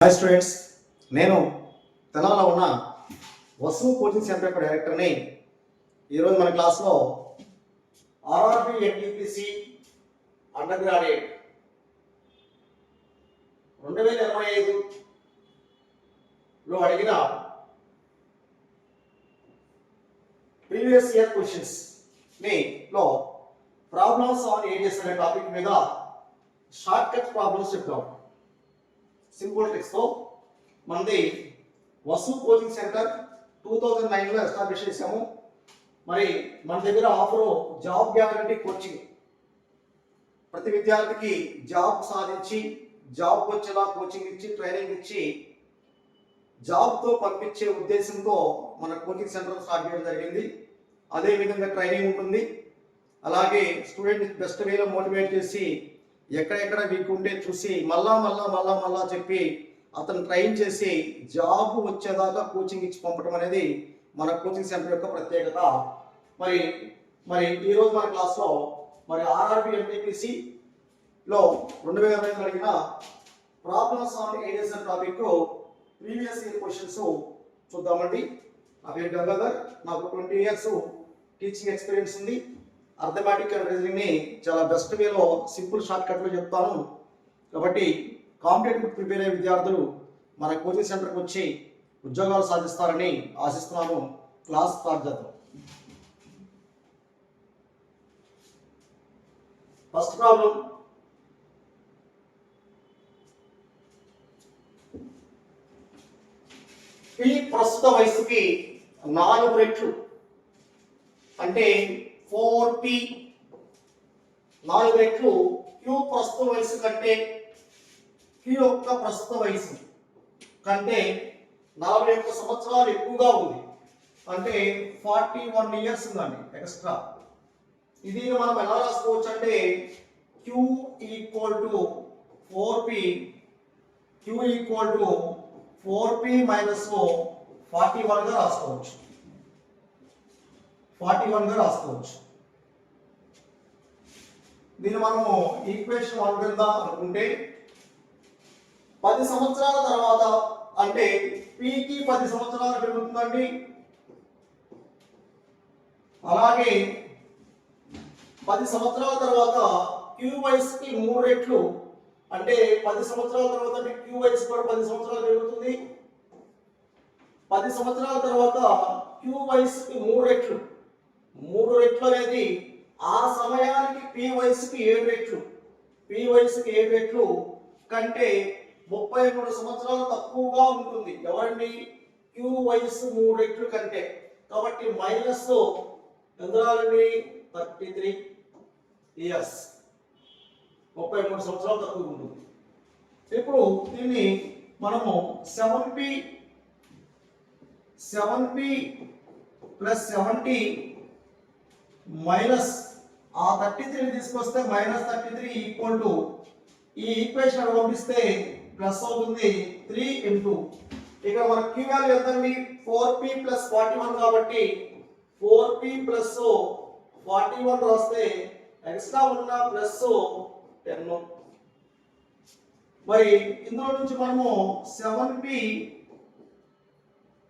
Hi students, నేను తెలంగాణలో ఉన్న వసు కోచింగ్ సెంటర్ యొక్క డైరెక్టర్ని. ఈరోజు మన క్లాస్లో ఆర్ఆర్బి ఎన్టీపీసీ అండర్ గ్రాడ్యుయేట్ 2025లో అడిగిన ప్రీవియస్ ఇయర్ క్వశ్చన్స్ లో ప్రాబ్లమ్స్ ఆన్ ఏజెస్ అనే టాపిక్ మీద షార్ట్ కట్ ప్రాబ్లమ్స్ చెప్తాం. సింపుల్ ట్రిక్స్ తో మనది వసు కోచింగ్ సెంటర్ 2009లో ఎస్టాబ్లిష్ చేసాము. మరి మన దగ్గర ఆఫర్ జాబ్ గ్యారంటీ కోచింగ్, ప్రతి విద్యార్థికి జాబ్ సాధించి జాబ్ వచ్చేలా కోచింగ్ ఇచ్చి ట్రైనింగ్ ఇచ్చి జాబ్తో పంపించే ఉద్దేశంతో మన కోచింగ్ సెంటర్ స్టార్ట్ చేయడం జరిగింది. అదేవిధంగా ట్రైనింగ్ ఉంటుంది. అలాగే స్టూడెంట్ బెస్ట్ వేలో మోటివేట్ చేసి ఎక్కడెక్కడ వీక్ ఉంటే చూసి మళ్ళా చెప్పి అతను ట్రైన్ చేసి జాబ్ వచ్చేదాకా కోచింగ్ ఇచ్చి పంపడం అనేది మన కోచింగ్ సెంటర్ యొక్క ప్రత్యేకత. మరి ఈరోజు మన క్లాస్లో మరి ఆర్ఆర్బి ఎన్టీపీసీలో 2025 అడిగిన ప్రాబ్లమ్స్ ఆన్ ఏజెస్ అనే టాపిక్ ప్రీవియస్ ఇయర్ క్వశ్చన్స్ చూద్దామండి. నా పేరు గంగాధర్, నాకు 20 years టీచింగ్ ఎక్స్పీరియన్స్ ఉంది. అర్థమెటిక్ అండ్ రీజనింగ్ని చాలా బెస్ట్ వేలో సింపుల్ షార్ట్ కట్లో చెప్తాను. కాబట్టి కాంపిటేటివ్ ప్రిపేర్ అయ్యే విద్యార్థులు మన కోచింగ్ సెంటర్కి వచ్చి ఉద్యోగాలు సాధిస్తారని ఆశిస్తున్నాను. క్లాస్ స్టార్ట్ చేద్దాం. ఫస్ట్ ప్రాబ్లం, పి ప్రస్తుత వయసుకి 4 రెట్లు అంటే 4p 4 రెట్లు క్యూ ప్రస్తుత వయసు కంటే క్యూ యొక్క ప్రస్తుత వయసు కంటే 41 సంవత్సరాలు ఎక్కువగా ఉంది. అంటే 41 years ఉందండి ఎక్స్ట్రా. ఇది మనం ఎలా రాసుకోవచ్చు అంటే q equal to 4p minus 41 గా రాసుకోవచ్చు. 41 గా రాసుకోవచ్చు. దీన్ని మనము ఈక్వేషన్ 1 కింద అనుకుంటే 10 సంవత్సరాల తర్వాత అంటే p కి 10 సంవత్సరాలు పెరుగుతుందండి. అలాగే 10 సంవత్సరాల తర్వాత q వయసుకి 3 రెట్లు అంటే 10 సంవత్సరాల తర్వాత అంటే q వయసు కూడా 10 సంవత్సరాలు పెరుగుతుంది. 10 సంవత్సరాల తర్వాత q వయసుకి 3 రెట్లు అనేది ఆ సమయానికి p వయసుకి 7 రెట్లు కంటే 33 సంవత్సరాలు తక్కువగా ఉంటుంది. ఎవరండి? q వయసు 3 రెట్లు కంటే. కాబట్టి మైనస్ ఎంత రావాలండి? 33 years, 33 సంవత్సరాలు తక్కువ ఉంటుంది. ఇప్పుడు దీన్ని మనము 7p ప్లస్ 70 మైనస్ ఆ 33 తీసుకొస్తే మైనస్ 33 ఈక్వల్ టు ఈ ఈక్వేషన్ పంపిస్తే ప్లస్ అవుతుంది 3 ఇంటూ ఇక్కడ మన క్యూ వాల్యూ ఎంతండి? 4p ప్లస్ 41 కాబట్టి 4p ప్లస్ 41 రాస్తే ఎక్స్ట్రా ఉన్న ప్లస్ 10. మరి ఇందులో నుంచి మనము 7p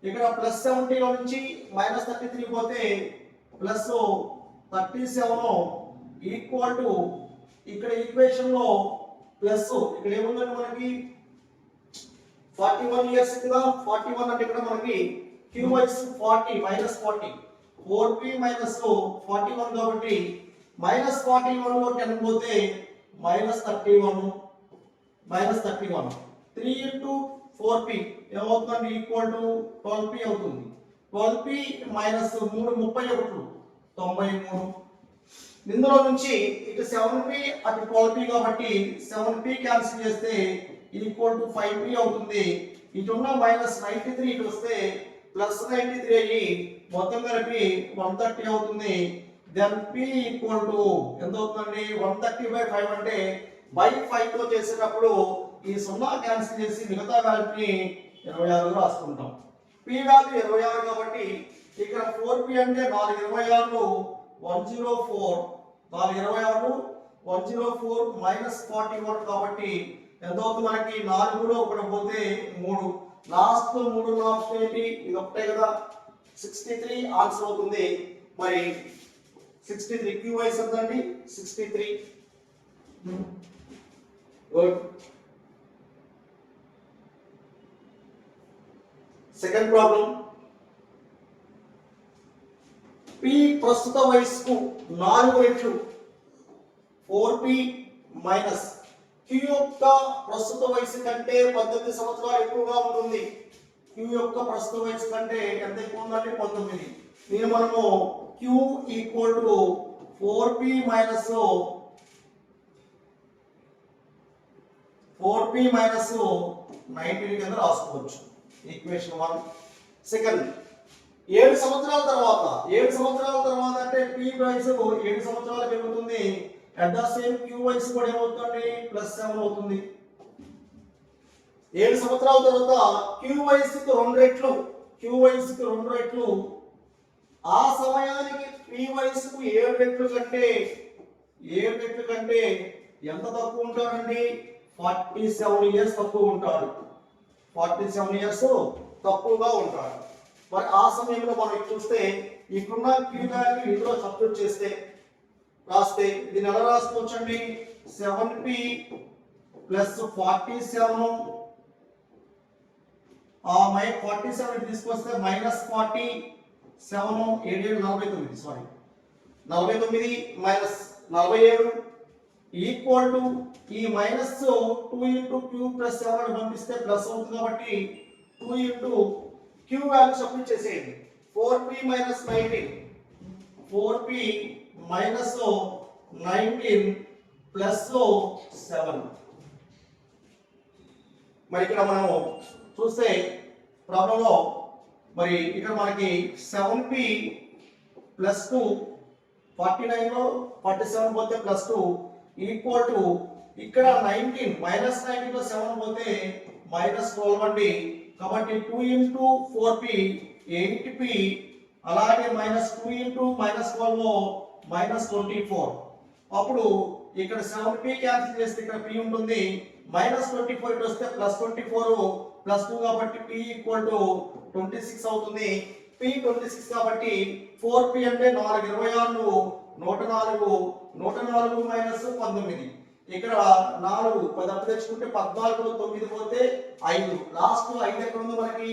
ఇక్కడ ప్లస్ 70 లో నుంచి మైనస్ 33 పోతే ప్లస్ 37 ఈక్వల్ టు ఇక్కడ ఈక్వేషన్ లో ప్లస్ ఇక్కడ ఏముందండి మనకి 41 years కదా. 41 అంటే ఇక్కడ మనకి q వయసు 40 మైనస్ 40 4p మైనస్ 41 కాబట్టి మైనస్ 41 లో 10 పోతే మైనస్ 31 3 ఇంటూ 4p ఏమవుతుందండి? ఈక్వల్ టు 12p అవుతుంది. 12p minus 3 31 93. ఇందులో నుంచి ఇటు 7p అటు 12p కాబట్టి 7p క్యాన్సిల్ చేస్తే ఈక్వల్ టు 5p అవుతుంది. ఇటు ఉన్న మైనస్ 93 ఇటు వస్తే ప్లస్ 93 అయ్యి మొత్తం కలిపి 130 అవుతుంది. దెన్ p ఈక్వల్ టు ఎంత అవుతుందండి? 130/5 అంటే బై 5 తో చేసేటప్పుడు ఈ 0 క్యాన్సిల్ చేసి మిగతా వాల్యూని 26 రాసుకుంటాం. p వాల్యూ 26 కాబట్టి ఇక్కడ 4p అంటే 4 26 104 104 మైనస్ 41 కాబట్టి ఎంత అవుతుంది మనకి 4లో 1 పోతే 3 లాస్ట్ 3 ఆప్షన్ ఏంటి ఇది ఒకటే కదా 63 ఆన్సర్ అవుతుంది మరి 63 క్యూ వైస్ ఎంత అండి 63 గుడ్ సెకండ్ ప్రాబ్లం P ప్రస్తుత వయస్సుకు 4 రెట్లు 4P మైనస్ Q యొక్క ప్రస్తుత వయసు కంటే 18 సంవత్సరాలు ఎక్కువగా ఉంటుంది. Q యొక్క ప్రస్తుత వయసు కంటే ఎంత ఎక్కువ ఉందంటే 19. దీన్ని మనము Q equal to 4P minus 19 కింద రాసుకోవచ్చు. ఈక్వేషన్ 1. సెకండ్ 7 సంవత్సరాల తర్వాత అంటే P వయసు 7 సంవత్సరాలు పెరుగుతుంది. అట్ ద సేమ్ Q వయసు కూడా ఏమవుతుంది +7 అవుతుంది. 7 సంవత్సరాల తర్వాత Q వయసుకు 2 రెట్లు ఆ సమయానికి P వయసుకు 7 రెట్లు కంటే ఎంత తక్కువ ఉంటాడండి 47 ఇయర్స్ తక్కువ ఉంటాడు. 47 ఇయర్స్ తక్కువగా ఉంటాడు. మరి ఆ సమయంలో మనం చూస్తే ఇప్పుడున్న Q వాల్యూ ఇందులో సబ్స్టిట్యూట్ చేస్తే రాస్తే దీన్ని ఎలా రాసుకోవచ్చండి 7P + 47 47 తీసుకొస్తే -47 49 సారీ 49 - 47 ఈక్వల్ టు ఈ మైనస్ 2 × Q + 7 పంపిస్తే ప్లస్ అవుతుంది కాబట్టి 2 × Q వాల్యూ సబ్స్టిట్యూట్ చేసేయండి 4P - 19 4P - 19 + 7 మరి ఇక్కడ మనం చూస్తే ప్రాబ్లంలో మరి ఇక్కడ మనకి 7P + 2 49 లో 47 పోతే +2 ఈక్వల్ టు ఇక్కడ 19 -19 లో 7 పోతే -12 అండి. కాబట్టి 2 × 4P 8P అలాగే -2 × -12 -24 అప్పుడు ఇక్కడ 7P క్యాన్సిల్ చేస్తే ఇక్కడ P ఉంటుంది -24 ఇటు వస్తే +24 +2 కాబట్టి P = 26 అవుతుంది. P 26 కాబట్టి 4P అంటే 4 26 104 -19 ఇక్కడ 4 10 తెచ్చుకుంటే 14 లో 9 పోతే 5 లాస్ట్ 5 ఎక్కడ ఉందో మనకి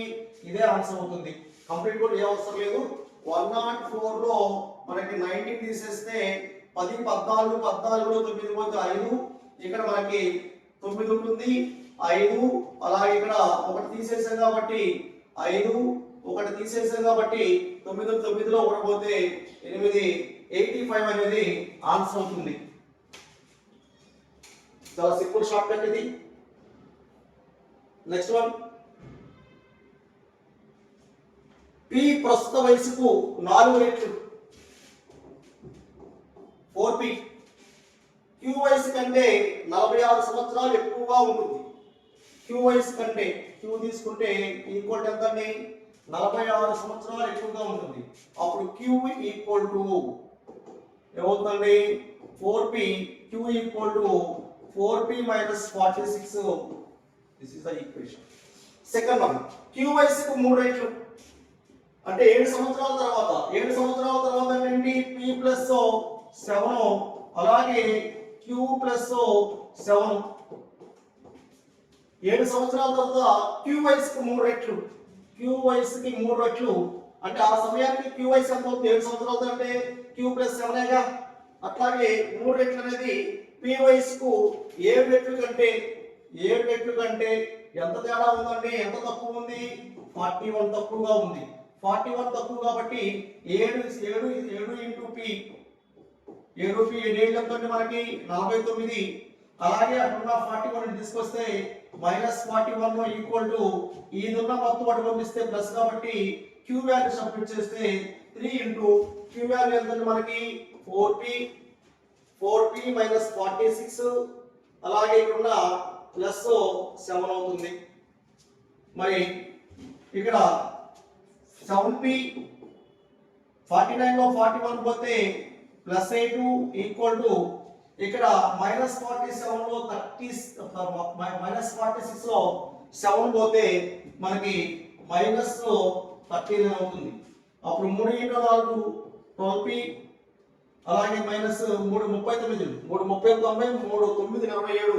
ఇదే ఆన్సర్ అవుతుంది. కంప్లీట్ కూడా ఏ అవసరం లేదు 104 లో మనకి 19 తీసేస్తే 10 14 14 లో 9 పోతే 5 ఇక్కడ మనకి 9 ఉంటుంది 5 అలాగే ఇక్కడ ఒకటి తీసేసాం కాబట్టి 5 ఒకటి తీసేసాం కాబట్టి 9 9లో 1 పోతే 8 85 అనేది ఆన్సర్ అవుతుంది. చాలా సింపుల్ షార్ట్ కట్ ఇది. నెక్స్ట్ వన్ P ప్రస్తుత వయసుకు 4 రెట్లు 4P Q వయసు కంటే 46 సంవత్సరాలు ఎక్కువగా ఉంటుంది. Q వయసు కంటే Q తీసుకుంటే ఈక్వల్ ఎంత అండి 46 సంవత్సరాలు ఎక్కువగా ఉంటుంది. అప్పుడు Q ఈక్వల్ టు ఏమవుతుంది 4P Q equal to 4P - 46 this is the equation. Second one Q వయసుకు 3 రెట్లు అంటే 7 సంవత్సరాల తర్వాత ఏంటి P + 7 అలాగే Q + 7 7 సంవత్సరాల తర్వాత Q వయసుకు 3 రెట్లు అంటే ఆ సమయానికి Q వయసు ఎంత అవుతుంది 7 సంవత్సరాల అంటే Q + 7 అట్లాగే 3 రెట్లు అనేది P వయసుకు 7 రెట్లు కంటే ఎంత తేడా ఉందండి ఎంత తక్కువ ఉంది 41 తక్కువగా ఉంది. 41 తక్కువ కాబట్టి 7 × P 7P 7 ఎంత అంటే మనకి 49 అలాగే అటున్న 41 తీసుకొస్తే -41 ఈక్వల్ టు ఈదున్న మొత్తం వాటి పంపిస్తే ప్లస్ కాబట్టి Q వాల్యూ సబ్స్టిట్యూట్ చేస్తే 3 × Q వాల్యూ ఎంత అంటే మనకి 4P - 46 అలాగే ఇక్కడ +7 అవుతుంది. మరి ఇక్కడ 7P 49 లో 41 పోతే +8 ఈక్వల్ టు ఇక్కడ -47 లో 30 -46 లో 7 పోతే మనకి -13 అవుతుంది. అప్పుడు 3 × 4 12p, అలాగే మైనస్ 3 39, 3 30 90, 3 9 27,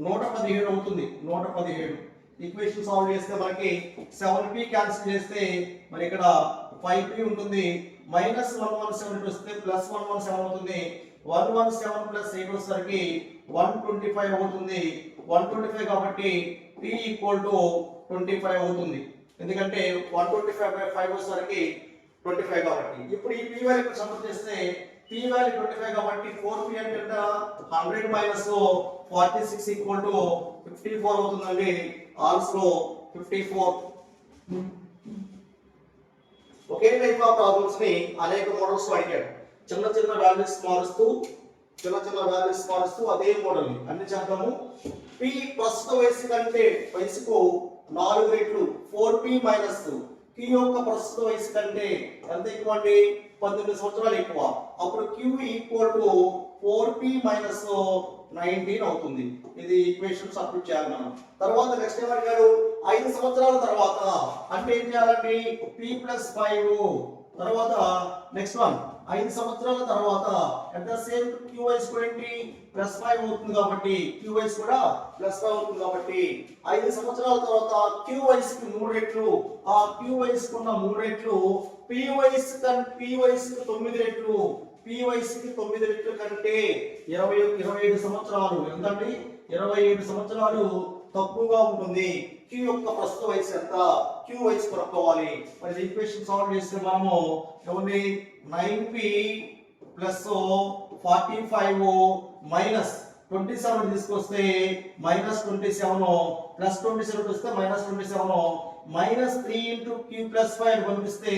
117 అవుతుంది. 117 ఈక్వేషన్ సాల్వ్ చేస్తే మనకి 7p క్యాన్సిల్ చేస్తే మరి ఇక్కడ 5p ఉంటుంది. -117 వస్తే +117 అవుతుంది. 117 + 8 వచ్చేసరికి 125 అవుతుంది. 125 కాబట్టి p = 25 అవుతుంది. ఎందుకంటే 125/5 వచ్చేసరికి 25 కాబట్టి. ఇప్పుడు ఈ p వాల్యూ సబ్స్టిట్యూట్ చేస్తే p వాల్యూ 25 కాబట్టి 4p అంటే 100 - 46 = 54 అవుతుందండి. Also 54. Okay type of problems ని అనేక మోడల్స్ లో అడిగాడు. చిన్న చిన్న వాల్యూస్ మారుస్తూ అదే మోడల్ ని అన్ని చేద్దాము. p ప్రస్తుత వయసు కంటే వయసుకు 4 రెట్లు 4p - q యొక్క ప్రస్తుత వయసు కంటే ఎంత ఎక్కువ అండి? 18 సంవత్సరాలు ఎక్కువ. అప్పుడు q = 4p - 19 అవుతుంది. ఇది ఈక్వేషన్ సబ్స్టిట్యూట్ చేయాలి మనం. తర్వాత నెక్స్ట్ ఏం అడిగాడు? 5 సంవత్సరాల తర్వాత అంటే ఏం చేయాలండి? p + 5. తర్వాత నెక్స్ట్ వన్ 5 సంవత్సరాల తర్వాత అట్ ద సేమ్ q వయసు కూడా ఏంటి? +5 అవుతుంది కాబట్టి q వయసు కూడా +5 అవుతుంది కాబట్టి 5 సంవత్సరాల తర్వాత q వయసుకి 3 రెట్లు, ఆ q వయసుకున్న 3 రెట్లు p వయసుకి 9 రెట్లు, p వయసుకి 9 రెట్లు కంటే 27 సంవత్సరాలు ఎంతండి? 27 సంవత్సరాలు తక్కువగా ఉంటుంది. q యొక్క ప్రస్తుత వయసు ఎంత? q వయసు కనుక్కోవాలి. మరి ఈక్వేషన్ సాల్వ్ చేస్తే మనము ఏముంది? 9p + 45 - 27 తీసుకొస్తే -27 + 27 వస్తే -27 -3 × q + 5 పంపిస్తే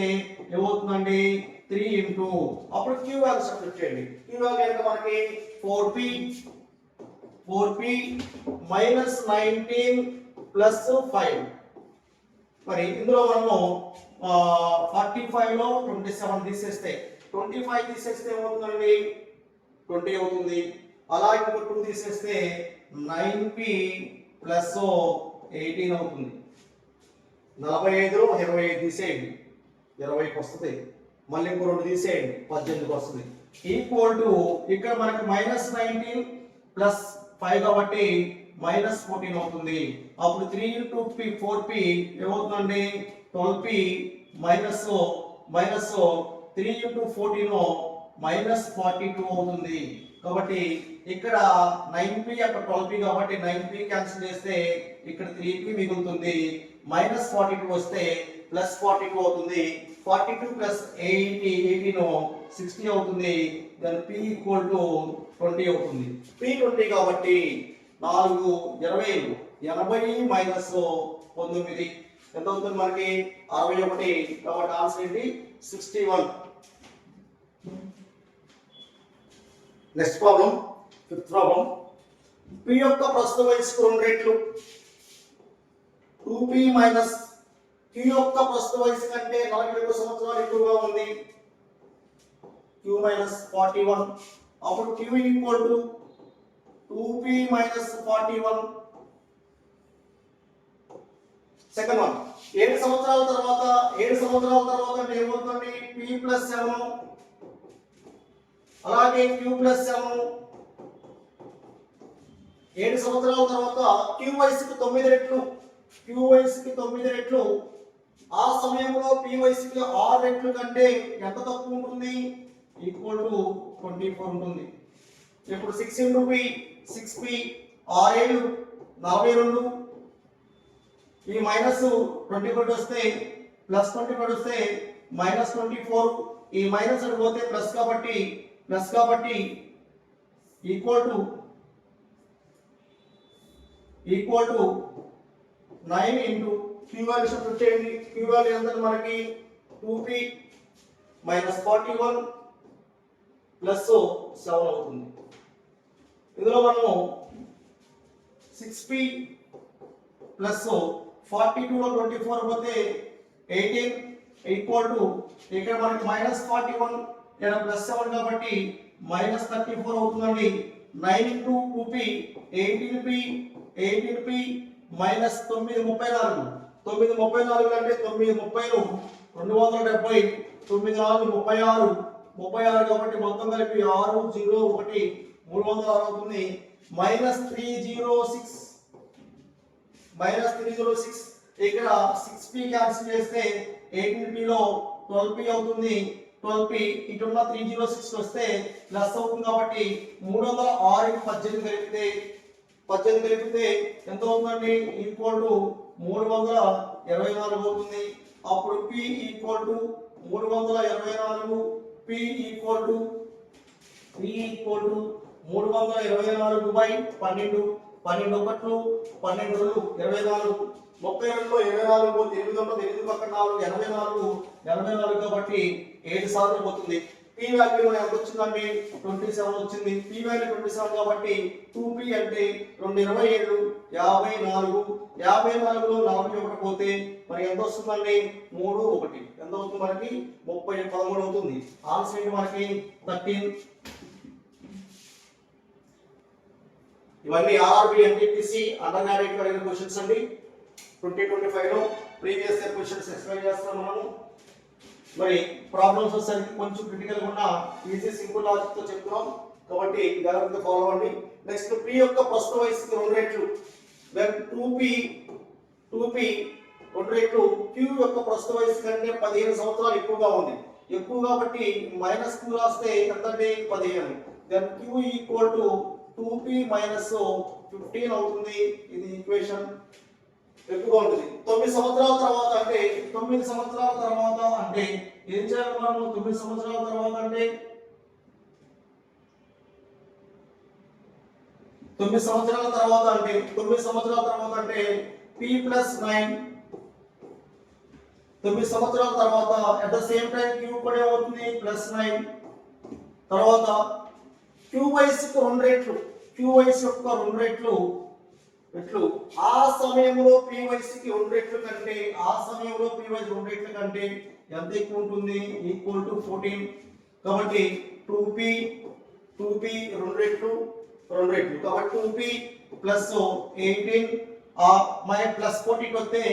ఏమవుతుందండి? 3 అప్పుడు q వాల్యూ సబ్స్టిట్యూట్ చేయండి. q వాల్యూ ఎంత మనకి? 4p - 19 + 5. మరి ఇందులో మనము 45 లో 27 తీసేస్తే 25 తీసేస్తే ఏమవుతుందండి? 20 అవుతుంది. అలాగే 2 తీసేస్తే 9p + 18 అవుతుంది. 45 లో 25 తీసేయండి, 20కి వస్తుంది. మళ్ళీ ఇంకో 2 తీసేయండి, 18కి వస్తుంది. ఇక్కడ మనకి -19 + 5 కాబట్టి -14 అవుతుంది. అప్పుడు 3 × 4p ఏమవుతుందండి? 12p -3 × 14 -42 అవుతుంది. కాబట్టి ఇక్కడ 9p అక్కడ 12p కాబట్టి 9p క్యాన్సిల్ చేస్తే ఇక్కడ 3p మిగులుతుంది. -42 వస్తే +42 అవుతుంది. 42 + 18 60 అవుతుంది. దాని p = 20 అవుతుంది. p 20 కాబట్టి 4 20 80 - 19 ఎంత అవుతుంది మనకి? 61. కాబట్టి ఆన్సర్ ఏంటి? 61. Next problem, fifth problem. p యొక్క ప్రస్తుత వయసుకు 2 రెట్లు 2p q యొక్క ప్రస్తుత వయసు కంటే 41 సంవత్సరాలు ఎక్కువగా ఉంది. q - 41. అప్పుడు q = 2p - 41. సెకండ్ వన్ 7 సంవత్సరాల తర్వాత అంటే ఏమవుతుందండి? p + 7, అలాగే q + 7. 7 సంవత్సరాల తర్వాత q వయసుకి 9 రెట్లు, ఆ సమయంలో p వయసుకి 6 రెట్లు కంటే ఎంత తక్కువ ఉంటుంది? =24 ఉంటుంది. ఇప్పుడు 6 × p 6p 6 42. ఈ -24 వస్తే +24 వస్తే -24. ఈ మైనస్ అటు పోతే ప్లస్ కాబట్టి equal to 9 × q value substitute చేయండి. q వాల్యూ ఎంత మనకి? 2p - 41 + 7 అవుతుంది. ఇందులో మనము 6p + 42 లో 24 పోతే 18 ఈక్వల్ టు ఇక్కడ మనకి -41 ఇక్కడ +7 కాబట్టి -34 అవుతుందండి. 9 into 2p 18p 18p minus 934 934 అంటే 930 270 9 4 36 36 కాబట్టి మొత్తం కలిపి 6 0 1 306 అవుతుంది -306 ఇక్కడ 6p క్యాన్సిల్ చేస్తే 18p లో 12p అవుతుంది 12p ఇటున్న 306 వస్తే ప్లస్ అవుతుంది కాబట్టి 306 కి 18 కలిపితే ఎంత అవుతుందండి ఈక్వల్ టు 324 అవుతుంది అప్పుడు p equal to 324 p equal to 324 by 12 12 ఒకట్లు 12 రెండు 24 32లో 24 పోతే 8 ఉంటుంది 8 పక్కన 4 84 కాబట్టి 7 సార్లు పోతుంది p వాల్యూ ఎంత వచ్చిందండి 27 వచ్చింది p వాల్యూ 27 కాబట్టి 2p అంటే 227 54 లో 41 పోతే మరి ఎంత వస్తుందండి 3 1 ఎంత అవుతుంది మనకి 13 అవుతుంది ఆన్సర్ ఏంటి మనకి 13 ఇవన్నీ ఆర్ఆర్బి ఎన్టీపీసీ అండర్ గ్రాడ్యుయేట్ అడిగిన క్వశ్చన్స్ అండి 2025 లో ప్రీవియస్ ఇయర్ క్వశ్చన్స్ ఎక్స్ప్లెయిన్ చేస్తాం మనము మరి ప్రాబ్లమ్స్ వచ్చేసరికి కొంచెం క్రిటికల్ గా ఉన్న ఈజీ సింపుల్ లాజిక్ తో చెప్తున్నాం కాబట్టి జాగ్రత్తగా ఫాలో అవ్వండి నెక్స్ట్ p యొక్క ప్రస్తుత వయసుకి 2 రెట్లు దెన్ 2p 2 రెట్లు q యొక్క ప్రస్తుత వయసు కంటే 15 సంవత్సరాలు ఎక్కువగా ఉంది ఎక్కువ కాబట్టి -q రాస్తే ఎంత అంటే 15 then q equal to 2p minus 15 అవుతుంది ఇది ఈక్వేషన్ ఎక్కువగా ఉంటుంది 9 సంవత్సరాల తర్వాత అంటే 9 సంవత్సరాల తర్వాత అంటే ఏం చేయాలి మనం 9 సంవత్సరాల తర్వాత అంటే 9 సంవత్సరాల తర్వాత అంటే p ప్లస్ 9 9 సంవత్సరాల తర్వాత at the same time q కూడా అవుతుంది ప్లస్ 9 తర్వాత q వయసుకు 2 రెట్లు q వయసు యొక్క 2 రెట్లు ఆ సమయంలో p వయసుకి 2 రెట్లు కంటే ఎంత ఎక్కువ ఉంటుంది ఈక్వల్ టు 14 కాబట్టి 2p 2 రెట్లు కాబట్టి 2p ప్లస్ 18 ప్లస్ 14 వస్తే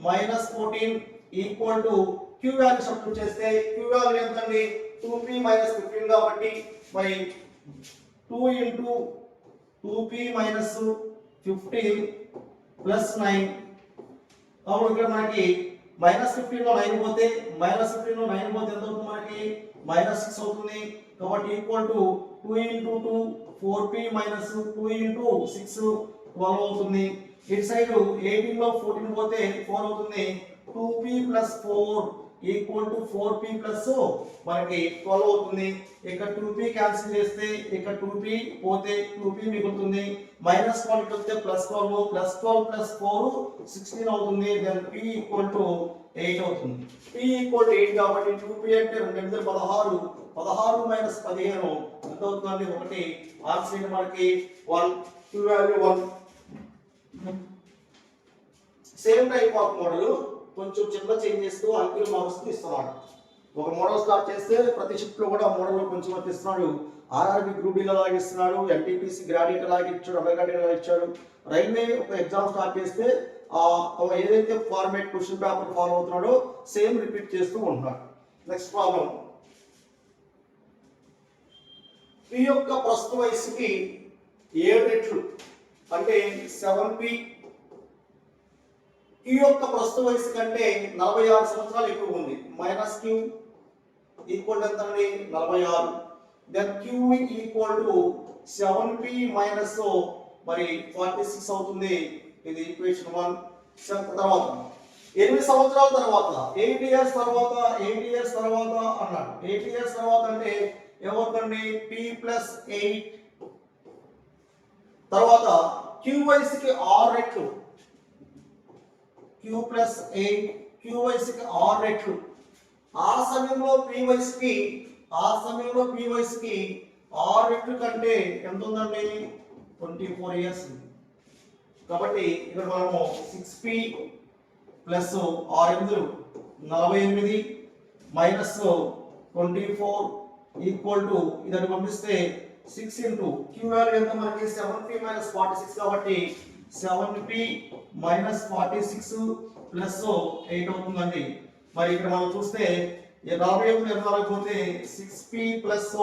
-14 equal to q value substitute చేస్తే q వాల్యూ ఎంత అండి 2p - 15 కాబట్టి మరి 2 into 2p minus 15 plus 9 అప్పుడు ఇక్కడ మనకి -15 లో 9 పోతే ఎంత అవుతుంది మనకి -6 అవుతుంది కాబట్టి equal to 2 into 2 4p minus 2 into 6 12 అవుతుంది ఇటు సైడ్ 18 లో 14 పోతే 4 అవుతుంది 2p plus 4 equal to 4p plus మనకి 12 అవుతుంది ఇక్కడ 2p క్యాన్సిల్ చేస్తే ఇక్కడ 2p పోతే 2p మిగులుతుంది -12 వస్తే +12 ప్లస్ 4 16 అవుతుంది దెన్ p ఈక్వల్ టు 8 అవుతుంది p ఈక్వల్ టు 8 కాబట్టి 2p అంటే 2 16 16 - 15 ఎంత అవుతుంది 1 ఆన్సర్ మనకి 1 q value 1 same type of model కొంచెం చిన్న చేంజ్ చేస్తూ అంకెలు మారుస్తూ ఇస్తున్నాడు ఒక మోడల్ స్టార్ట్ చేస్తే ప్రతి షిఫ్ట్ లో కూడా మోడల్ లో కొంచెం ఇస్తున్నాడు ఆర్ఆర్బి గ్రూప్ డి లాగా ఇస్తున్నాడు ఎన్టీపీసీ గ్రాడ్యుయేట్ లాగా ఇచ్చాడు అండర్ గ్రాడ్యుయేట్ లాగా ఇచ్చాడు రైల్వే ఒక ఎగ్జామ్ స్టార్ట్ చేస్తే ఏదైతే ఫార్మేట్ క్వశ్చన్ పేపర్ ఫాలో అవుతున్నాడో సేమ్ రిపీట్ చేస్తూ ఉంటున్నాడు నెక్స్ట్ ప్రాబ్లం p యొక్క ప్రస్తుత వయసుకి 7 రెట్లు అంటే 7p q యొక్క ప్రస్తుత వయసు కంటే 46 సంవత్సరాలు ఎక్కువ ఉంది q ఈక్వల్ ఎంత అండి 46 then q equal to 7p minus మరి 46 అవుతుంది ఇది ఈక్వేషన్ 1 తర్వాత 8 సంవత్సరాల తర్వాత 8 ఇయర్స్ తర్వాత అన్నాడు 8 ఇయర్స్ తర్వాత అంటే ఏమవుతుంది p ప్లస్ 8 తర్వాత q వయసుకి 6 రెట్లు q ప్లస్ 8 q వయసుకి 6 రెట్లు ఆ సమయంలో p వయసుకి 6 రెట్లు కంటే ఎంత ఉందండి 24 ఇయర్స్ కాబట్టి ఇక్కడ మనము 6p plus 6 48 minus 24 equal to ఇదని పంపిస్తే 6 ఇంటూ క్యూ వాల్యూ ఎంత మనకి 7p మైనస్ 46 కాబట్టి 7p మైనస్ 46 ప్లస్ 8 అవుతుందండి. మరి ఇక్కడ మనం చూస్తే 48 పోతే 6p ప్లస్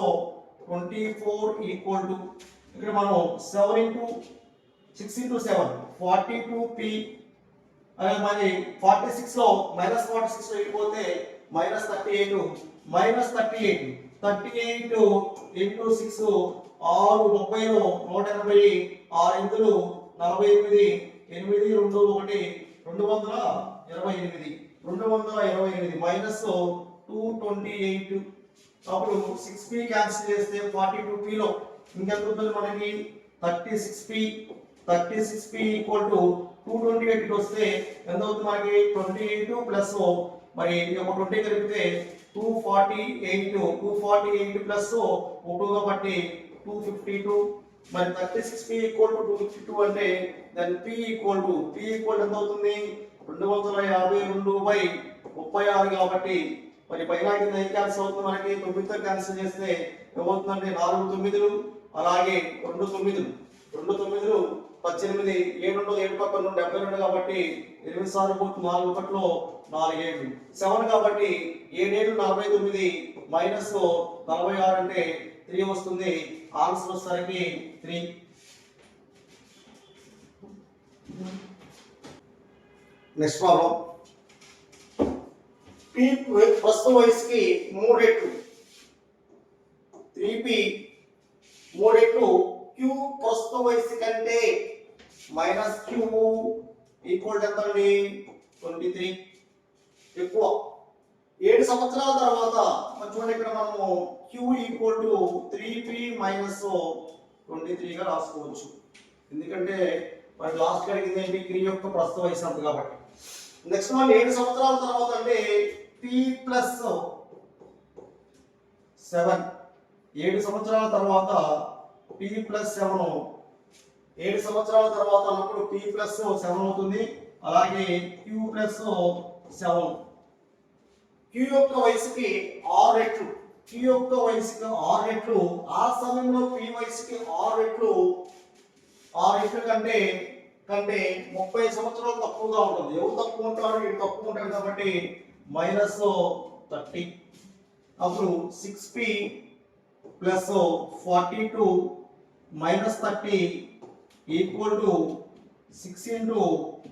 24 ఈక్వల్ టు ఇక్కడ మనం 7 ఇంటూ 6 ఇంటూ 7 42p అలాగే మరి 46 లో మైనస్ 46 లో వెళ్ళిపోతే మైనస్ 38 ఇంటూ 6 6 30లో 180 6 ఇందులు 48 8 2 1 228 మైనస్ 228 అప్పుడు 6p క్యాన్సిల్ చేస్తే 42p లో ఇంకెంత ఉంటుంది మనకి 36p ఈక్వల్ టు 228 వస్తే ఎంత అవుతుంది మనకి 28 ప్లస్ మరి ఒక 20 కలిపితే 248 ప్లస్ 1 కాబట్టి 252 మరి 36p ఈక్వల్ టు 252 అంటే దెన్ p ఈక్వల్ ఎంత అవుతుంది 252/36 కాబట్టి మరి పైన కింద ఏం క్యాన్సిల్ అవుతుంది మనకి 9 తో క్యాన్సిల్ చేస్తే ఏమవుతుందంటే 4 9లు అలాగే 2 9లు 18 7 ఉండదు 7 పక్కన నుండి 72 కాబట్టి 8 సార్లు పోతుంది 4 ఒకటిలో 4 7 7 కాబట్టి 7 7 49 మైనస్ 46 అంటే 3 వస్తుంది. ఆన్సర్ వచ్చేసరికి 3. నెక్స్ట్ ప్రాబ్లం p ప్రస్తుత వయసుకి 3 రెట్లు 3p 3 రెట్లు q ప్రస్తుత వయసు కంటే మైనస్ q ఈక్వల్ ఎంత అండి 23 ఎక్కువ 7 సంవత్సరాల తర్వాత చూడండి ఇక్కడ మనము q equal to 3p minus 23 గా రాసుకోవచ్చు. ఎందుకంటే మరి లాస్ట్ అడిగింది ఏంటి క్రియ యొక్క ప్రస్తుత వయసు అంత కాబట్టి. నెక్స్ట్ వన్ 7 సంవత్సరాల తర్వాత అంటే p ప్లస్ 7 7 సంవత్సరాల తర్వాత p ప్లస్ 7 7 సంవత్సరాల తర్వాత అన్నప్పుడు p ప్లస్ 7 అవుతుంది. అలాగే q ప్లస్ 7 q యొక్క వయసుకి 6 రెట్లు q యొక్క వయసుకి 6 రెట్లు ఆ సమయంలో p వయసుకి 6 రెట్లు కంటే 30 సంవత్సరాలు తక్కువగా ఉంటుంది. ఎవరు తక్కువ ఉంటారు వీడు తక్కువ ఉంటాడు కాబట్టి మైనస్ 30 అప్పుడు 6p plus 42 minus 30 equal to 6 into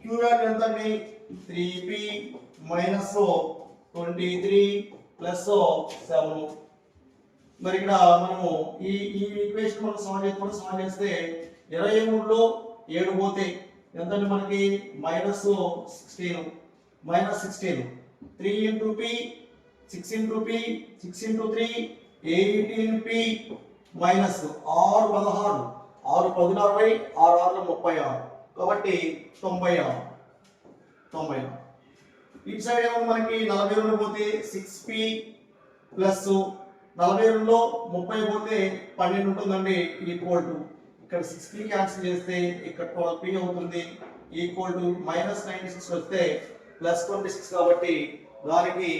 q value ఎంత అండి 3p మైనస్ 23 ప్లస్ 7. మరి ఇక్కడ మనము ఈ ఈక్వేషన్ మనం సాల్వ్ చేస్తే 23లో 7 పోతే ఎంతంటే మనకి minus 16 3 into p 6 into 3 18p minus 6 16 6 16 6 36 కాబట్టి 96 ఇటు సైడ్ ఏమో మనకి 42 పోతే 6p ప్లస్ 42లో 30 పోతే 12 ఉంటుందండి ఈక్వల్ టు ఇక్కడ 6p క్యాన్సిల్ చేస్తే ఇక్కడ 12p అవుతుంది ఈక్వల్ టు మైనస్ 96 వస్తే ప్లస్ 26 కాబట్టి దానికి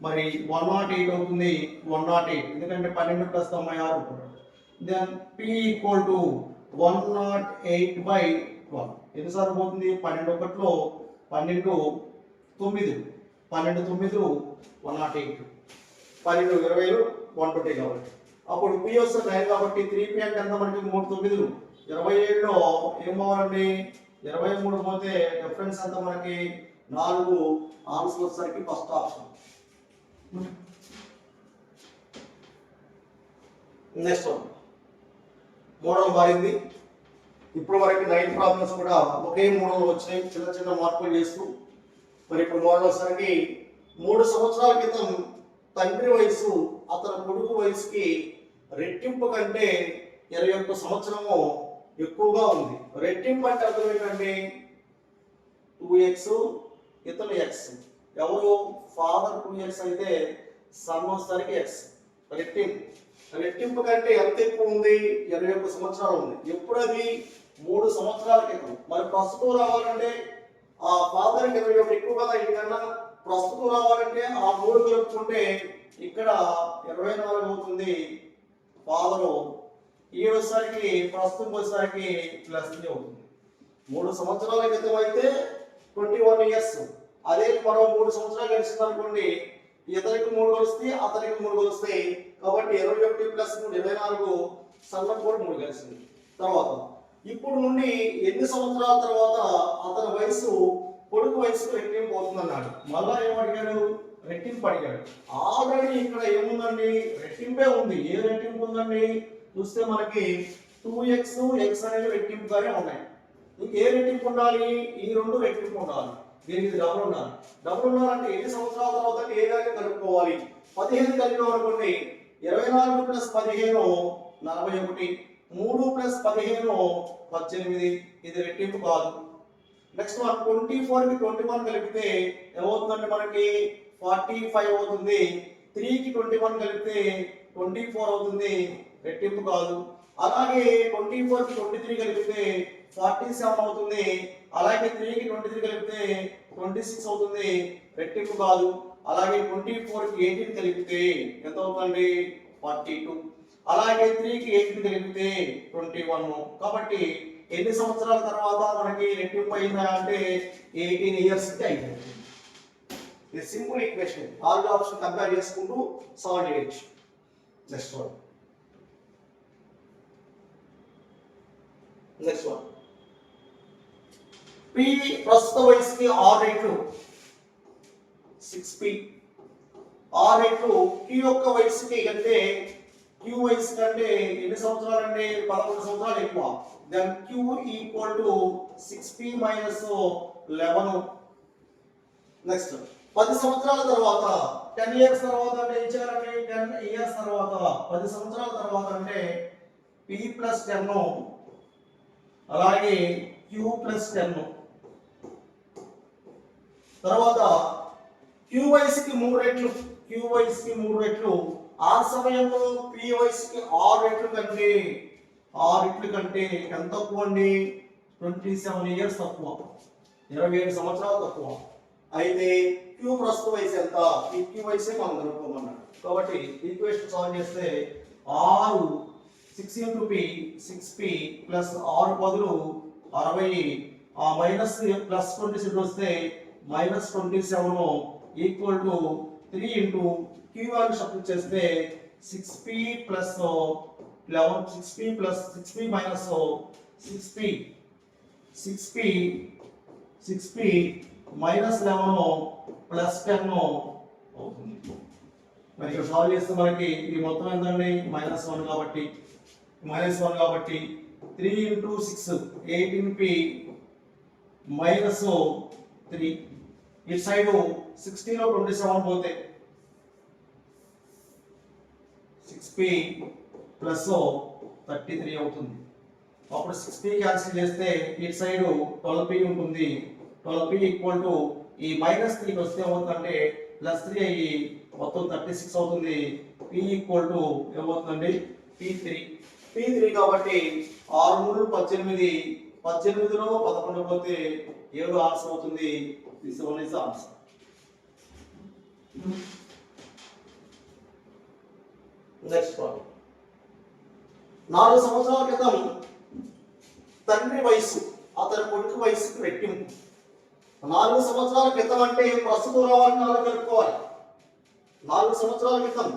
మరి 108 అవుతుంది 108 ఎందుకంటే 12 ప్లస్ 96 ఉంటుంది. దెన్ p ఈక్వల్ టు 108/12 ఎన్నిసార్లు పోతుంది 12 ఒకటిలో 12 9 108 12 20 120 కాబట్టి అప్పుడు p వస్తే 9 కాబట్టి 3p అంటే ఎంత మనకి 3 9 27లో ఏం పోవాలండి 23 పోతే డిఫరెన్స్ ఎంత మనకి 4 ఆన్సర్ వచ్చేసరికి first option. Next one model మారింది. ఇప్పుడు వరకు 9 ప్రాబ్లమ్స్ కూడా ఒకే మోడల్ వచ్చినాయి చిన్న చిన్న మార్పులు చేస్తూ. మరి ఇప్పుడు మోడల్ వచ్చేసరికి 3 సంవత్సరాల క్రితం తండ్రి వయసు అతని కొడుకు వయసుకి రెట్టింపు కంటే 21 సంవత్సరము ఎక్కువగా ఉంది. రెట్టింపు అంటే అర్థం ఏంటంటే 2x ఇతను x ఎవరు ఫాదర్ 2x అయితే సన్ వచ్చేసరికి x రెట్టింపు కంటే ఎంత ఎక్కువ ఉంది 21 సంవత్సరాలు ఉంది. ఎప్పుడు అది 3 సంవత్సరాల క్రితం. మరి ప్రస్తుతం రావాలంటే ఆ ఫాదర్ 21 ఎక్కువ కదా ఇంకన్నా ప్రస్తుతం రావాలంటే ఆ 3 కలుపుకుంటే ఇక్కడ 24 అవుతుంది. ఫాదరు ఈ వచ్చేసరికి ప్రస్తుతం వచ్చేసరికి +3 అవుతుంది. 3 సంవత్సరాల క్రితం అయితే 21 ఇయర్స్, అదే మరో 3 సంవత్సరాలు గడిచింది అనుకోండి, ఇతనికి 3 కలుస్తాయి, అతనికి 3 కలుస్తాయి, కాబట్టి 21 + 3 24, సన్నకు కూడా 3 కలిసింది. తర్వాత ఇప్పుడు నుండి ఎన్ని సంవత్సరాల తర్వాత అతని వయసు కొడుకు వయసుకు రెట్టింపు అవుతుందన్నాడు. మళ్ళా ఏమడిగాడు? రెట్టింపు అడిగాడు. ఆల్రెడీ ఇక్కడ ఏముందండి? రెట్టింపే ఉంది. ఏ రెట్టింపు ఉందండి? చూస్తే మనకి 2x x అనేది రెట్టింపుగానే ఉన్నాయి. ఇంకే రెట్టింపు ఉండాలి? ఈ రెండు రెట్టింపు ఉండాలి. దీనికి డబుల్ ఉండాలి. డబుల్ ఉండాలంటే ఎన్ని సంవత్సరాల తర్వాత ఏ దాన్ని కలుపుకోవాలి? 15 కలిపామనుకోండి, 24 + 15 41, 3 + 15 18. ఇది రెట్టింపు కాదు. నెక్స్ట్ 24 కి 21 కలిపితే ఏమవుతుందంటే మనకి 45 అవుతుంది. 3 కి 21 కలిపితే 24 అవుతుంది. రెట్టింపు కాదు. అలాగే 24 కి 23 కలిపితే 47 అవుతుంది. అలాగే 3 కి 23 కలిపితే 26 అవుతుంది. రెట్టింపు కాదు. అలాగే 24 కి 18 కలిపితే ఎంత అవుతుంది? 42. అలాగే 3 కి 18 కలిపితే 21. కాబట్టి ఎన్ని సంవత్సరాల తర్వాత మనకి రెట్టింపు అయిందా అంటే 18 ఇయర్స్ కి అయింది. ఇది simple equation. All option compare చేసుకుంటూ సాల్వ్ చేయొచ్చు. Next one. P ప్రస్తుత వయసుకి 6 రెట్లు 6p. 6 రెట్లు Q యొక్క వయసుకి అంటే Q వయసు కంటే ఎన్ని సంవత్సరాలు అంటే 11 సంవత్సరాలు ఎక్కువ. Then Q = 6p - 11. నెక్స్ట్ 10 సంవత్సరాల తర్వాత 10 ఇయర్స్ తర్వాత అంటే ఏం చేయాలంటే 10 ఇయర్స్ తర్వాత 10 సంవత్సరాల తర్వాత అంటే P + 10 అలాగే Q + 10. తర్వాత Q వయసుకి 3 రెట్లు, Q వయసుకి 3 రెట్లు. ఆ సమయంలో P వయసుకి 6 రెట్లు కంటే 6 రెట్లు కంటే ఎంత తక్కువ అండి? 27 ఇయర్స్ తక్కువ, 27 సంవత్సరాలు తక్కువ. అయితే Q ప్రస్తుత వయసు ఎంత? ఈ Q వయసే మనం కనుక్కోమన్నాడు. కాబట్టి ఈక్వేషన్ సాల్వ్ చేస్తే 6 6 × P 6p + 6 బదులు 60, ఆ మైనస్ ప్లస్ 27 వస్తే -27 = 3 × Q వాల్యూ సబ్స్టిట్యూట్ చేస్తే 6p + 11 6p + 6p - 6p 6p 6p -11 + 10 అవుతుంది. మరి ఇక్కడ సాల్వ్ చేస్తే మనకి ఇది మొత్తం ఎంతండి? -1 కాబట్టి 3 × 6 18p -3. ఇటు సైడ్ 16 లో 27 పోతే 6p + 33 అవుతుంది. అప్పుడు 6p క్యాన్సిల్ చేస్తే ఇటు సైడ్ 12p ఉంటుంది. 12p = ఈ -3 వస్తే ఏమవుతుందంటే +3 అయ్యి మొత్తం 36 అవుతుంది. p = ఏమవుతుందండి? p3 కాబట్టి 6 × 18, 18లో 11 పోతే 7 ఆన్సర్ అవుతుంది. This one is the answer. Next one. 4 సంవత్సరాల క్రితం తండ్రి వయసు అతని కొడుకు వయసుకు రెట్టింపు. 4 సంవత్సరాల క్రితం అంటే ప్రస్తుతం రావాలని 4 కలుపుకోవాలి. 4 సంవత్సరాల క్రితం,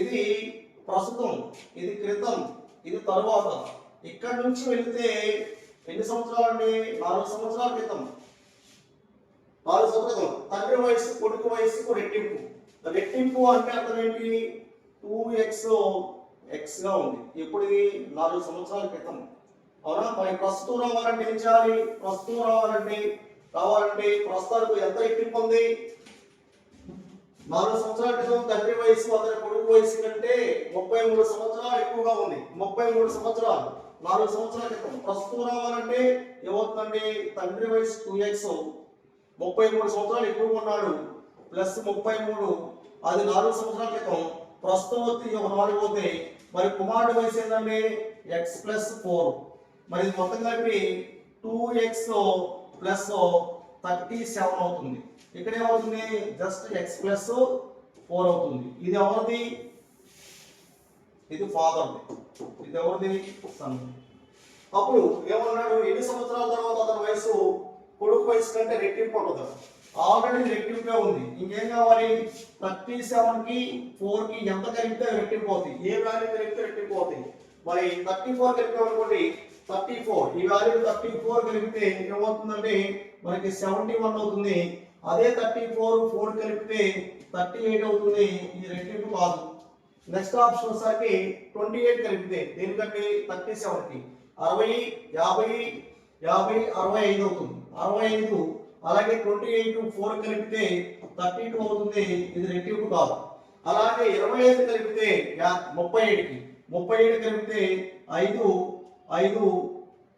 ఇది ప్రస్తుతం, ఇది క్రితం, ఇది తరువాత. ఇక్కడ నుంచి వెళితే ఎన్ని సంవత్సరాలు అండి? 4 సంవత్సరాల క్రితం. 4 సంవత్సరాలు తండ్రి వయసు కొడుకు వయసుకు రెట్టింపు. రెట్టింపు అంటే అర్థం ఏంటి? 2x x గా ఉంది. ఇప్పుడు ఇది 4 సంవత్సరాల క్రితం. అవునా? మరి ప్రస్తుతం రావాలంటే ఏం చేయాలి? ప్రస్తుతం రావాలంటే ప్రస్తుతానికి ఎంత రెట్టింపు ఉంది? 4 సంవత్సరాల క్రితం తండ్రి వయసు అతని కొడుకు వయసు కంటే 33 సంవత్సరాలు ఎక్కువగా ఉంది. 33 సంవత్సరాలు 4 సంవత్సరాల క్రితం. ప్రస్తుతం రావాలంటే ఏమవుతుందండి? తండ్రి వయసు 2x, 33 సంవత్సరాలు ఎక్కువగా ఉన్నాడు, +33, అది 4 సంవత్సరాల క్రితం. ప్రస్తుతం వచ్చి ఒక 4 పోతే మరి కుమారుడి వయసు ఏంటండి? x + 4. మరి మొత్తం కలిపి 2x + 37 అవుతుంది. ఇక్కడ ఏమవుతుంది? జస్ట్ x + 4 అవుతుంది. ఇది ఎవరిది? ఇది ఫాదర్, ఇది ఎవరిది? సన్. అప్పుడు ఏమన్నాడు, ఎన్ని సంవత్సరాల తర్వాత అతని వయసు కొడుకు వయసు కంటే రెట్టింపు అవుతుంది. ఆల్రెడీ రెట్టింపే ఉంది, ఇంకేం కావాలి? 37 కి 4 కి ఎంత కలిపితే రెట్టింపు అవుతాయి? ఏ వాల్యూ కలిపితే రెట్టింపు అవుతాయి? మరి 34 కలిపామనుకోండి, 34, ఈ వాల్యూ 34 కలిపితే ఏమవుతుందంటే మనకి 71 అవుతుంది. అదే 34 4 కలిపితే 38 అవుతుంది. ఇది రెట్టింపు కాదు. నెక్స్ట్ ఆప్షన్ వచ్చేసరికి 28 కలిపితే దేనికంటే 37 కి 60 50 50 65 అవుతుంది. 65, అలాగే 28 4 కలిపితే 32 అవుతుంది. ఇది రెట్టింపు కాదు. అలాగే 25 కలిపితే 37 కి 37 కలిపితే 5 5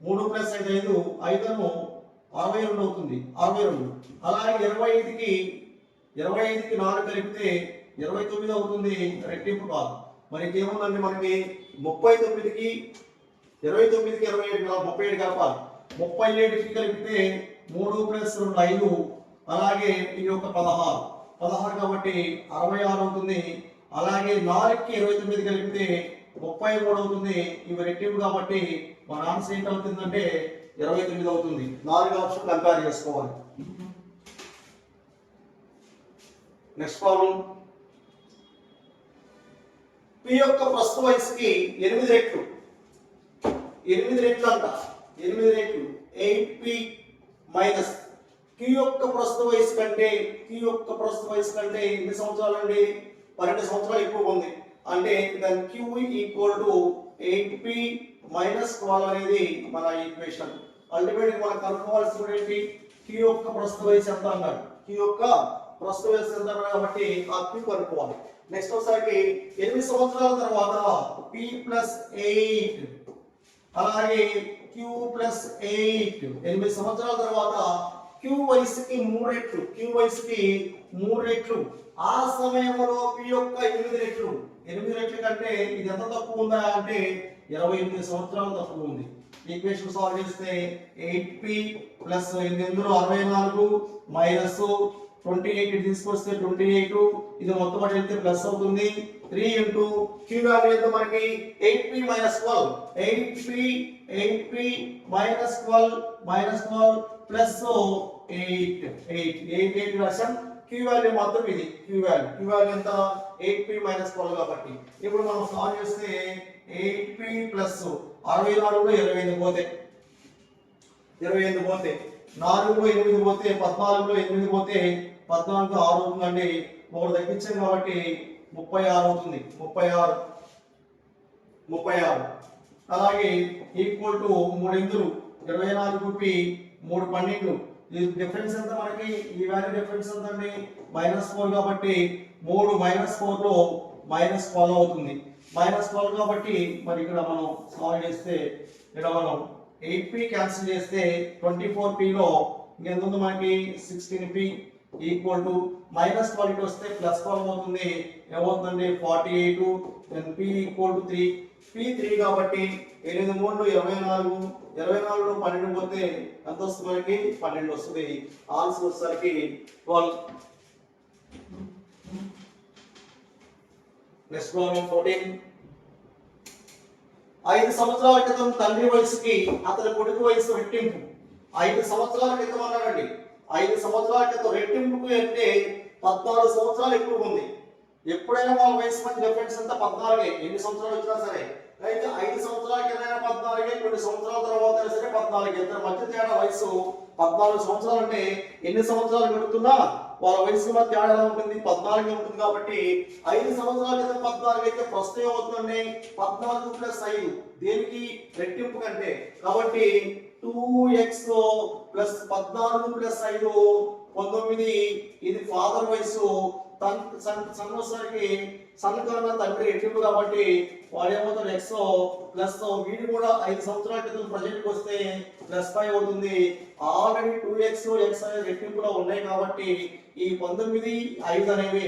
3 ప్లస్ 5 5 ను 62 అవుతుంది. 62. అలాగే 25 కి 4 కలిపితే 29 అవుతుంది. రెట్టింపు కాదు. మరి ఏముందండి మనకి 39 కి 27 37 కలపాలి. 37 కి కలిపితే 3 ప్లస్ 2 5, అలాగే ఇది ఒక 16 కాబట్టి 66 అవుతుంది. అలాగే 4 కి 29 కలిపితే 33 అవుతుంది. ఇవి రెట్టింపు కాబట్టి మన ఆన్సర్ ఏంటి అవుతుందంటే 29 అవుతుంది. 4 ఆప్షన్ కంపేర్ చేసుకోవాలి. నెక్స్ట్ ప్రాబ్లం, పి యొక్క ప్రస్తుత వయసుకి 8 రెట్లు 8 రెట్లు అంట 8 రెట్లు 8p మైనస్ q యొక్క ప్రస్తుత వయసు కంటే ఎన్ని సంవత్సరాలు అండి? 12 సంవత్సరాలు ఎక్కువ ఉంది. అంటే దాని q equal to 8p minus 12 అనేది మన ఈక్వేషన్. అల్టిమేట్ గా మనం కనుక్కోవాల్సింది ఏంటి? q యొక్క ప్రస్తుత వయసు ఎంత అన్నాడు. q యొక్క ప్రస్తుత వయసు ఎంత అన్నాడు కాబట్టి ఆ q కనుక్కోవాలి. నెక్స్ట్ ఒకసారి 8 సంవత్సరాల తర్వాత p ప్లస్ 8, అలాగే q ప్లస్ 8, 8 సంవత్సరాల తర్వాత q వయసుకి 3 రెట్లు, ఆ సమయంలో p యొక్క 8 రెట్లు కంటే ఇది ఎంత తక్కువ ఉందా అంటే 28 సంవత్సరాలు తక్కువ ఉంది. ఈక్వేషన్ సాల్వ్ చేస్తే 8p ప్లస్ 64 మైనస్ 28 తీసుకొస్తే 28, ఇది మొత్తం అటు వెళ్తే ప్లస్ అవుతుంది. 3 ఇంటూ q వాల్యూ ఎంత మనకి 8p minus 12, 8p minus 12 plus 8 version q value మాత్రం ఇది. q వాల్యూ ఎంత? 8p మైనస్ 12 కాబట్టి ఇప్పుడు మనం సాల్వ్ చేస్తే 8p ప్లస్ 64 లో 28 పోతే 4 లో 8 పోతే 14 లో 8 పోతే 14 6 అవుతుందండి. ఒకటి తగ్గించాం కాబట్టి 36 అవుతుంది. 36. అలాగే ఈక్వల్ టు 3 ఇందులు 24p 3 12. ఈ డిఫరెన్స్ ఎంత మనకి? ఈ వాల్యూ డిఫరెన్స్ ఎంత అండి? -4 కాబట్టి 3 -4 లో -12 అవుతుంది. -12 కాబట్టి మరి ఇక్కడ మనం సాల్వ్ చేస్తే ఇక్కడ మనం 8p క్యాన్సిల్ చేస్తే 24p లో ఇంకెంత ఉంది మనకి? 16p ఈక్వల్ టు -12 వస్తే +12 అవుతుంది. ఏమవుతుందండి? 48. then p equal to 3, p 3 కాబట్టి 8 3 24, 24 లో 12 పోతే ఎంత వస్తుంది మనకి? 12 వస్తుంది. ఆన్సర్ వచ్చేసరికి 12. Next problem 14. 5 సంవత్సరాల క్రితం తండ్రి వయసుకి అతని కొడుకు వయసు రెట్టింపు. 5 సంవత్సరాల క్రితం అన్నాడండి. 5 సంవత్సరాల క్రితం రెట్టింపుకు అంటే 14 సంవత్సరాలు ఎక్కువ ఉంది. ఎప్పుడైనా వాళ్ళ వయసు మధ్య డిఫరెన్స్ అంతా 14. ఎన్ని సంవత్సరాలు వచ్చినా సరే, అయితే 5 సంవత్సరాల కింద 14, కొన్ని సంవత్సరాల తర్వాత సరే 14. ఇద్దరి మధ్య తేడా వయసు 14 సంవత్సరాలు. అంటే ఎన్ని సంవత్సరాలు పెడుతున్నా వాళ్ళ వయసు మధ్య తేడా ఎలా ఉంటుంది? 14 ఉంటుంది. కాబట్టి 5 సంవత్సరాల కింద 14 అయితే ప్రస్తుతం ఏమవుతుందండి? 14 ప్లస్ 5 దేనికి? రెట్టింపు కంటే. కాబట్టి 2x ప్లస్ 14 ప్లస్ 5 19. ఇది ఫాదర్ వయసు. సన్ కన్నా తండ్రి రెట్టింపు కాబట్టి వాడు ఏమవుతాడు? x ప్లస్ వీడు కూడా 5 సంవత్సరాల క్రితం ప్రజెంట్కి వస్తే +5 అవుతుంది. ఆల్రెడీ 2x అనేది రెట్టింపులో ఉన్నాయి కాబట్టి ఈ 19 5 అనేవి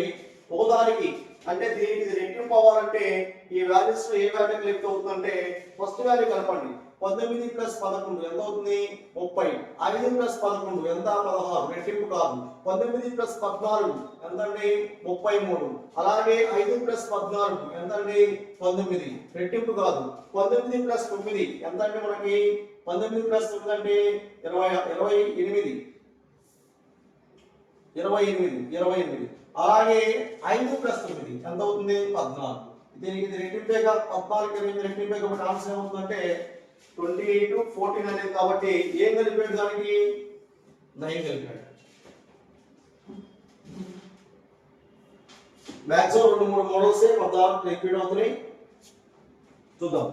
ఒకదానికి, అంటే దీనికి రెట్టింపు అవ్వాలంటే ఈ వాల్యూస్ ఏ వాల్యూ కలిపి అవుతుందంటే ఫస్ట్ వాల్యూ కలపండి. 19 ప్లస్ 11 ఎంత అవుతుంది 30. 5 ప్లస్ 11 ఎంత 16, రెట్టింపు కాదు. 19 ప్లస్ 14 ఎంత అండి 33. అలాగే 5 ప్లస్ 14 ఎంత అండి 9, రెట్టింపు కాదు. 19 ప్లస్ 9 ఎంత అంటే మనకి 19 ప్లస్ 9 అంటే 28. అలాగే 5 ప్లస్ 9 ఎంత అవుతుంది 14. దీనికి ఇది రెట్టింపేగా 14 8 రెట్టింపే కాబట్టి ఆన్సర్ ఏమవుతుందంటే 28 14 అనేది. కాబట్టి ఏం కలిపాడు దానికి 9 కలిపాడు. మ్యాక్సిమం 2-3 మోడల్స్ 14 రిపీట్ అవుతున్నాయి. చూద్దాం.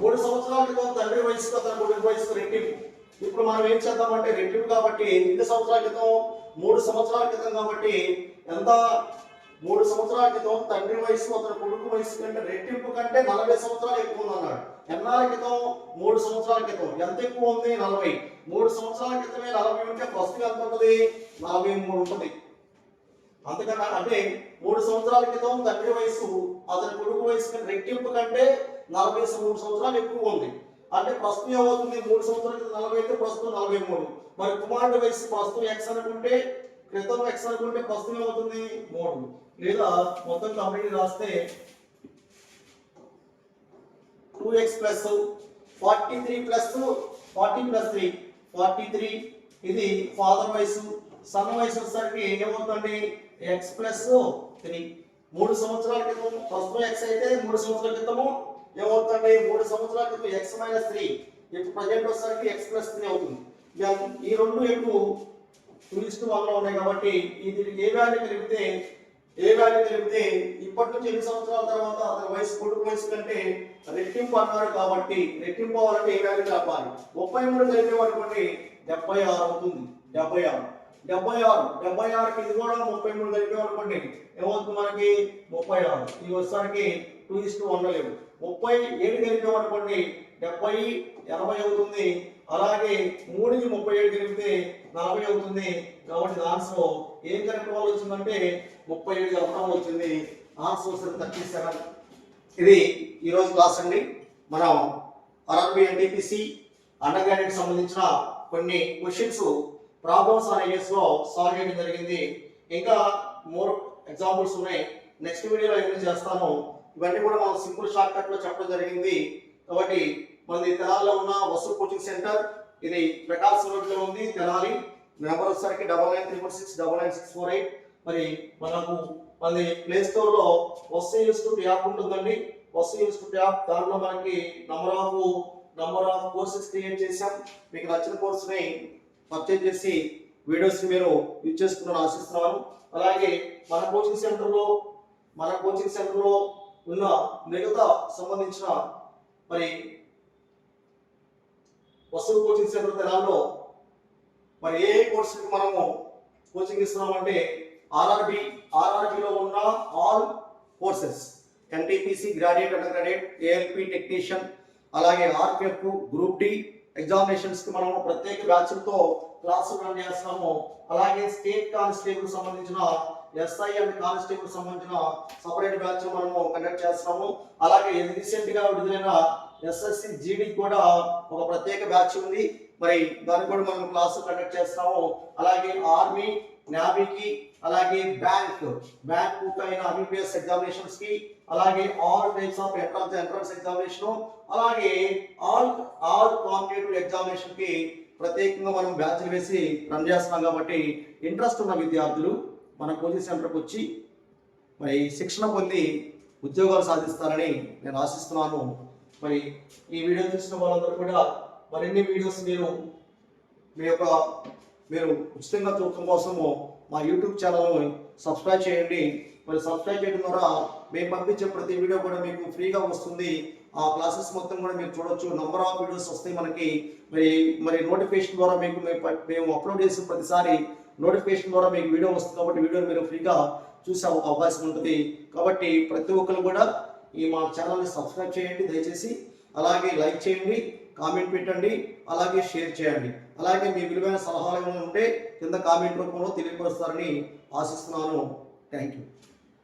3 సంవత్సరాల క్రితం తండ్రి వయసుకు అతని కొడుకు వయసుకు రెట్టింపు. ఇప్పుడు మనం ఏం చేద్దామంటే రెట్టింపు కాబట్టి ఎన్ని సంవత్సరాల క్రితం 3 సంవత్సరాల క్రితం కాబట్టి ఎంత 3 సంవత్సరాల క్రితం తండ్రి వయసు అతని కొడుకు వయసు కంటే రెట్టింపు కంటే 40 సంవత్సరాలు ఎక్కువ ఉంది అన్నాడు. ఎన్నాళ్ళ క్రితం 3 సంవత్సరాల క్రితం ఎంత ఎక్కువ ఉంది 40. 3 సంవత్సరాల క్రితమే 40 ఉంటే ప్రస్తుతం ఎంత ఉంటుంది 43 ఉంటుంది. అంతకన్నా అంటే 3 సంవత్సరాల క్రితం తండ్రి వయసు అతని కొడుకు వయసు కంటే రెట్టింపు కంటే 43 సంవత్సరాలు ఎక్కువ ఉంది. అంటే ప్రస్తుతం ఏమవుతుంది 3 సంవత్సరాల క్రితం 40 అయితే ప్రస్తుతం 43. మరి కుమారుడి వయసు ప్రస్తుతం x అనుకుంటే క్రితం x అనుకుంటే ప్రస్తుతం ఏమవుతుంది 3. లేదా మొత్తం కంప్లీట్ రాస్తే 2x ప్లస్ 43 ప్లస్ 40 ప్లస్ 3 43. ఇది ఫాదర్ వయసు. సన్ వయసు వచ్చేసరికి ఏమవుతుందండి x ప్లస్ 3. 3 సంవత్సరాల క్రితం ప్రస్తుతం x అయితే 3 సంవత్సరాల క్రితము ఏమవుతుందండి 3 సంవత్సరాల క్రితం x మైనస్ 3. ఇప్పుడు ప్రజెంట్ వచ్చేసరికి x ప్లస్ 3 అవుతుంది. ఈ రెండు ఎటు 2:1 లో ఉన్నాయి కాబట్టి ఇది ఏ వాల్యూ కలిపితే ఇప్పటి నుంచి ఎన్ని సంవత్సరాల తర్వాత అతని వయసు కొడుకు వయసు కంటే రెట్టింపు అన్నారు కాబట్టి రెట్టింపు అవ్వాలంటే ఏ వాల్యూ కలపాలి. 33 కలిపేమనుకోండి 76 అవుతుంది. 76కి ఇది కూడా 33 కలిపేమనుకోండి ఏమవుతుంది మనకి 36. ఇది వచ్చేసరికి 2:1 లేవు. 37 కలిపేమనుకోండి 70 80 అవుతుంది. అలాగే 3కి 37 కలిపితే 40 అవుతుంది. కాబట్టి ఆన్సర్ ఏం కరెక్ట్ వల్ల వచ్చిందంటే 37 కలపడం వచ్చింది. ఆన్సర్ వచ్చేసరికి 37. ఇది ఈరోజు క్లాస్ అండి. మనం ఆర్ఆర్బి ఎన్టీపీసీ అండర్ గ్రాడ్యుయేట్ సంబంధించిన కొన్ని క్వశ్చన్స్ ప్రాబ్లమ్స్ లో సాల్వ్ చేయడం జరిగింది. ఇంకా మోర్ ఎగ్జాంపుల్స్ ఉన్నాయి. నెక్స్ట్ వీడియోలో ఏం చేస్తాను ఇవన్నీ కూడా మనం సింపుల్ షార్ట్ కట్ లో చెప్పడం జరిగింది. కాబట్టి మనది తెనాలిలో ఉన్న వసు కోచింగ్ సెంటర్. ఇది ప్రకాశ్ రోడ్ లో ఉంది తెనాలి. నెంబర్ వచ్చేసరికి 9936999648. మరి మనకు మనది ప్లే స్టోర్ లో వసు ఇన్స్టిట్యూట్ యాప్ ఉంటుందండి. వసు ఇన్స్టిట్యూట్ యాప్ దాంట్లో మనకి నంబర్ ఆఫ్ కోర్సెస్ క్రియేట్ చేసాం. మీకు నచ్చిన కోర్సుని పర్చేజ్ చేసి వీడియోస్ మీరు యూజ్ చేసుకున్నాను ఆశిస్తున్నాను. అలాగే మన కోచింగ్ సెంటర్లో ఉన్న మిగతా సంబంధించిన మరి వసు కోచింగ్ సెంటర్ తెనాల్లో మరి ఏ కోర్సుకి మనము కోచింగ్ ఇస్తున్నామంటే ఆర్ఆర్బిలో ఉన్న all courses NTPC graduate under graduate ALP technician అలాగే ఆర్పిఎఫ్ గ్రూప్ డి ఎగ్జామినేషన్స్ కి మనము ప్రత్యేక బ్యాచ్లతో క్లాసులు రన్ చేస్తున్నాము. అలాగే స్టేట్ కానిస్టేబుల్ సంబంధించిన ఎస్ఐ అండ్ కానిస్టేబుల్ సంబంధించిన సపరేట్ బ్యాచ్ మనము కండక్ట్ చేస్తున్నాము. అలాగే రీసెంట్ గా విడుదలైన ఎస్ఎస్సి జీడీ కూడా ఒక ప్రత్యేక బ్యాచ్ ఉంది. మరి దానికి కూడా మనం క్లాసు కండక్ట్ చేస్తున్నాము. అలాగే ఆర్మీ నేవీకి అలాగే బ్యాంక్ అయిన ఐబిపిఎస్ ఎగ్జామినేషన్స్ కి అలాగే all types of entrance examination అలాగే ఆల్ కాంపిటేటివ్ ఎగ్జామినేషన్ కి ప్రత్యేకంగా మనం బ్యాచ్లు వేసి రన్ చేస్తున్నాం. కాబట్టి ఇంట్రెస్ట్ ఉన్న విద్యార్థులు మన కోచింగ్ సెంటర్కి వచ్చి మరి శిక్షణ పొంది ఉద్యోగాలు సాధిస్తారని నేను ఆశిస్తున్నాను. మరి ఈ వీడియో చూసిన వాళ్ళందరూ కూడా మరిన్ని వీడియోస్ మీరు ఉచితంగా చూడటం కోసము మా యూట్యూబ్ ఛానల్ని సబ్స్క్రైబ్ చేయండి. మరి సబ్స్క్రైబ్ చేయడం ద్వారా మేము పంపించే ప్రతి వీడియో కూడా మీకు ఫ్రీగా వస్తుంది. ఆ క్లాసెస్ మొత్తం కూడా మీరు చూడొచ్చు. నంబర్ ఆఫ్ వీడియోస్ వస్తాయి మనకి. మరి నోటిఫికేషన్ ద్వారా మేము అప్లోడ్ చేసిన ప్రతిసారి నోటిఫికేషన్ ద్వారా మీకు వీడియో వస్తుంది. కాబట్టి వీడియోని మీరు ఫ్రీగా చూసే అవకాశం ఉంటుంది. కాబట్టి ప్రతి ఒక్కరు కూడా మా ఛానల్ని సబ్స్క్రైబ్ చేయండి దయచేసి. అలాగే లైక్ చేయండి, కామెంట్ పెట్టండి, అలాగే షేర్ చేయండి. అలాగే మీ విలువైన సలహాలు ఏమైనా ఉంటే కింద కామెంట్ రూపంలో తెలియపరుస్తారని ఆశిస్తున్నాను. Thank you.